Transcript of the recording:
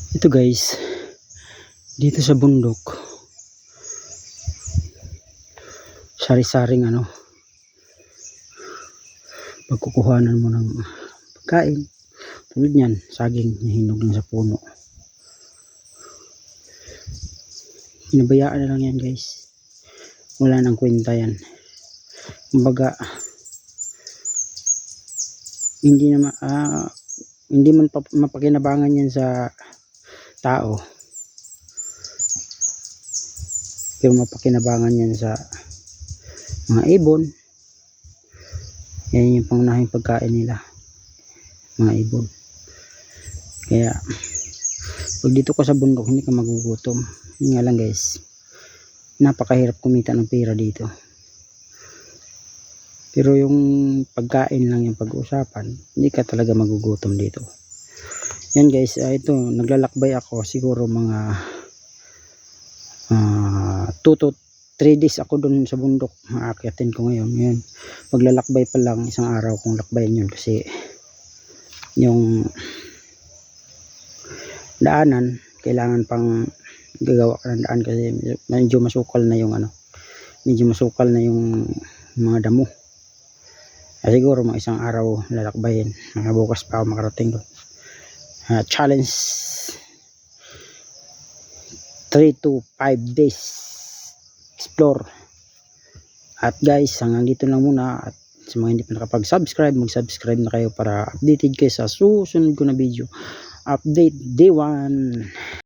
Ito guys, dito sa bundok, sari-saring pagkukuhanan mo ng pagkain. Tulad yan, saging na hinog lang sa puno. Pinabayaan na lang yan guys. Wala nang kwenta yan. Kumbaga, hindi man mapakinabangan yan sa tao, pero mapakinabangan yan sa mga ibon. Yan yung pangunahing pagkain nila, mga ibon. Kaya pag dito ka sa bundok, hindi ka magugutom. Yun nga lang guys, napakahirap kumita ng pera dito. Pero yung pagkain lang yung pag-uusapan, hindi ka talaga magugutom dito. Yan guys, ito, naglalakbay ako siguro mga 2 to 3 days ako dun sa bundok. Aakyatin ko ngayon. Ngayon, maglalakbay pa lang, isang araw kung lakbayin yun, kasi yung daanan, kailangan pang gagawa ka ng daan kasi medyo masukal na yung mga damo. Siguro mga isang araw lalakbayin. Bukas pa ako makarating doon. Challenge 3 to 5 days explore. At guys, hanggang dito lang muna. At sa mga hindi pa nakapag-subscribe, mag-subscribe na kayo para updated kayo sa susunod ko na video. Update day 1.